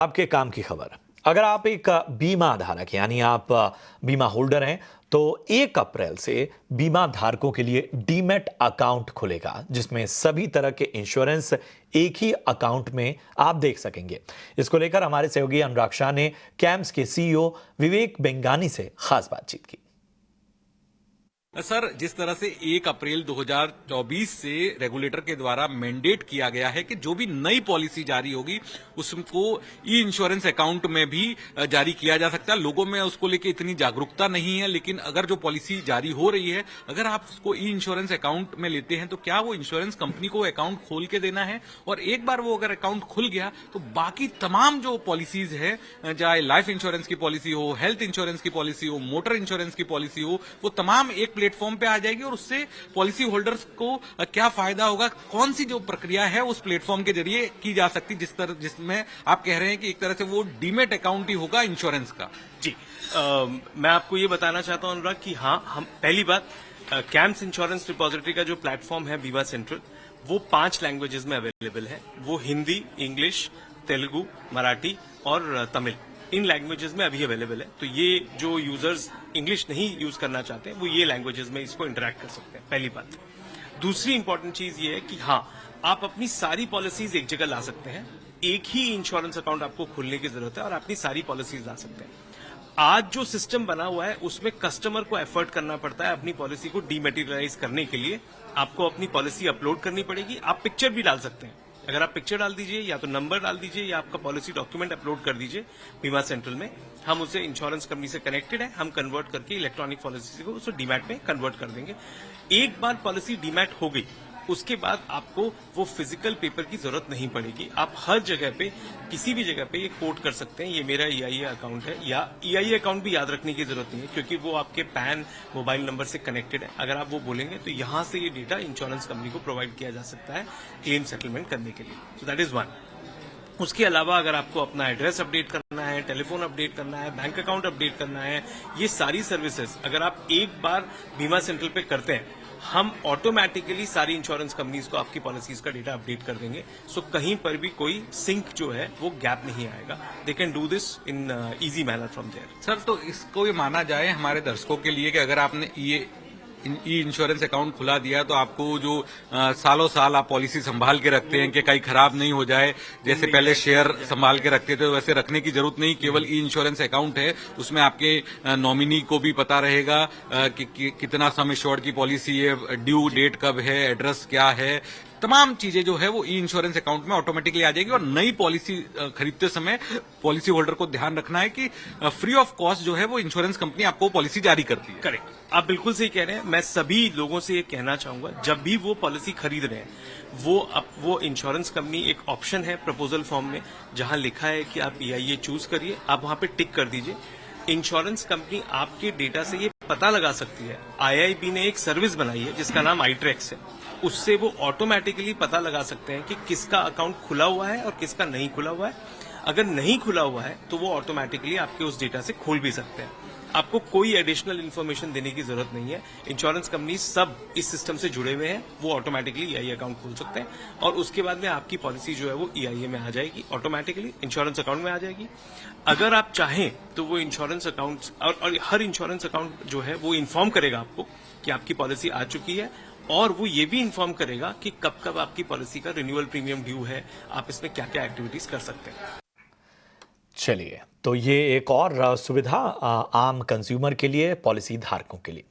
आपके काम की खबर। अगर आप एक बीमा धारक यानी आप बीमा होल्डर हैं तो 1 अप्रैल से बीमा धारकों के लिए डीमैट अकाउंट खुलेगा जिसमें सभी तरह के इंश्योरेंस एक ही अकाउंट में आप देख सकेंगे। इसको लेकर हमारे सहयोगी अनुराग शाह ने कैम्स के सीईओ विवेक बेंगानी से खास बातचीत की। सर, जिस तरह से 1 अप्रैल 2024 से रेगुलेटर के द्वारा मैंडेट किया गया है कि जो भी नई पॉलिसी जारी होगी उसको ई इंश्योरेंस अकाउंट में भी जारी किया जा सकता है। लोगों में उसको लेके इतनी जागरूकता नहीं है, लेकिन अगर जो पॉलिसी जारी हो रही है, अगर आप उसको ई इंश्योरेंस अकाउंट में लेते हैं तो क्या वो इंश्योरेंस कंपनी को अकाउंट खोल के देना है, और एक बार वो अगर अकाउंट खुल गया तो बाकी तमाम जो पॉलिसीज है, चाहे लाइफ इंश्योरेंस की पॉलिसी हो, हेल्थ इंश्योरेंस की पॉलिसी हो, मोटर इंश्योरेंस की पॉलिसी हो, वो तमाम एक प्लेटफॉर्म पे आ जाएगी। और उससे पॉलिसी होल्डर्स को क्या फायदा होगा, कौन सी जो प्रक्रिया है उस प्लेटफॉर्म के जरिए की जा सकती, जिसमें आप कह रहे हैं कि एक तरह से वो डीमेट अकाउंट ही होगा इंश्योरेंस का। जी, मैं आपको ये बताना चाहता हूं अनुराग कि हाँ, हम पहली बात कैम्स इंश्योरेंस रिपोजिटरी का जो प्लेटफॉर्म है बीमा सेंट्रल, वो 5 लैंग्वेजेस में अवेलेबल है। वो हिंदी, इंग्लिश, तेलुगु, मराठी और तमिल, इन लैंग्वेजेस में अभी अवेलेबल है। तो ये जो यूजर्स इंग्लिश नहीं यूज करना चाहते हैं वो ये लैंग्वेजेस में इसको इंटरेक्ट कर सकते हैं, पहली बात। दूसरी इंपॉर्टेंट चीज ये है कि हाँ, आप अपनी सारी पॉलिसीज एक जगह ला सकते हैं। एक ही इंश्योरेंस अकाउंट आपको खोलने की जरूरत है और अपनी सारी पॉलिसीज ला सकते हैं। आज जो सिस्टम बना हुआ है उसमें कस्टमर को एफर्ट करना पड़ता है अपनी पॉलिसी को डीमेटेरियलाइज करने के लिए। आपको अपनी पॉलिसी अपलोड करनी पड़ेगी। आप पिक्चर भी डाल सकते हैं। अगर आप पिक्चर डाल दीजिए या तो नंबर डाल दीजिए या आपका पॉलिसी डॉक्यूमेंट अपलोड कर दीजिए बीमा सेंट्रल में। हम उसे इंश्योरेंस कंपनी से कनेक्टेड है, हम कन्वर्ट करके इलेक्ट्रॉनिक पॉलिसी को उसे डीमैट में कन्वर्ट कर देंगे। एक बार पॉलिसी डीमैट हो गई उसके बाद आपको वो फिजिकल पेपर की जरूरत नहीं पड़ेगी। आप हर जगह पे, किसी भी जगह पे ये कोट कर सकते हैं, ये मेरा ईआईए अकाउंट है, या ईआईए अकाउंट भी याद रखने की जरूरत नहीं है क्योंकि वो आपके पैन मोबाइल नंबर से कनेक्टेड है। अगर आप वो बोलेंगे तो यहां से ये डेटा इंश्योरेंस कंपनी को प्रोवाइड किया जा सकता है क्लेम सेटलमेंट करने के लिए। So that is one. उसके अलावा अगर आपको अपना एड्रेस अपडेट करना है, टेलीफोन अपडेट करना है, बैंक अकाउंट अपडेट करना है, ये सारी सर्विसेज अगर आप एक बार बीमा सेंट्रल पे करते हैं, हम ऑटोमेटिकली सारी इंश्योरेंस कंपनीज को आपकी पॉलिसीज का डेटा अपडेट कर देंगे। सो कहीं पर भी कोई सिंक जो है वो गैप नहीं आएगा। They can do this in easy manner from there. Sir, तो इसको ये माना जाए हमारे दर्शकों के लिए कि अगर आपने ये ई इंश्योरेंस अकाउंट खुला दिया तो आपको जो सालों साल आप पॉलिसी संभाल के रखते हैं कि कहीं खराब नहीं हो जाए, जैसे पहले शेयर संभाल के रखते थे वैसे रखने की जरूरत नहीं। केवल ई इंश्योरेंस अकाउंट है, उसमें आपके नॉमिनी को भी पता रहेगा कि कितना सम एश्योर्ड की पॉलिसी है, ड्यू डेट कब है, एड्रेस क्या है, तमाम चीजें जो है वो ई इंश्योरेंस अकाउंट में ऑटोमेटिकली आ जाएगी। और नई पॉलिसी खरीदते समय पॉलिसी होल्डर को ध्यान रखना है कि फ्री ऑफ कॉस्ट जो है वो इंश्योरेंस कंपनी आपको पॉलिसी जारी करती है। करेक्ट, आप बिल्कुल सही कह रहे हैं। मैं सभी लोगों से ये कहना चाहूंगा, जब भी वो पॉलिसी खरीद रहे हैं वो इंश्योरेंस कंपनी एक ऑप्शन है प्रपोजल फॉर्म में जहां लिखा है कि आप ईआईए चूज करिए, आप वहां पे टिक कर दीजिए। इंश्योरेंस कंपनी आपके डेटा से ये पता लगा सकती है। आईआईबी ने एक सर्विस बनाई है जिसका नाम आईट्रेक्स है, उससे वो ऑटोमेटिकली पता लगा सकते हैं कि किसका अकाउंट खुला हुआ है और किसका नहीं खुला हुआ है। अगर नहीं खुला हुआ है तो वो ऑटोमेटिकली आपके उस डेटा से खोल भी सकते हैं। आपको कोई एडिशनल इन्फॉर्मेशन देने की जरूरत नहीं है। इंश्योरेंस कंपनी सब इस सिस्टम से जुड़े हुए हैं, वो ऑटोमेटिकली ईआईए अकाउंट खोल सकते हैं और उसके बाद में आपकी पॉलिसी जो है वो ईआईए में आ जाएगी, ऑटोमेटिकली इंश्योरेंस अकाउंट में आ जाएगी। अगर आप चाहें तो वो इंश्योरेंस अकाउंट और हर इंश्योरेंस अकाउंट जो है वो इन्फॉर्म करेगा आपको कि आपकी पॉलिसी आ चुकी है, और वो ये भी इन्फॉर्म करेगा कि कब कब आपकी पॉलिसी का रिन्यूअल प्रीमियम ड्यू है, आप इसमें क्या क्या एक्टिविटीज कर सकते हैं। चलिए, तो ये एक और सुविधा आम कंज्यूमर के लिए, पॉलिसी धारकों के लिए।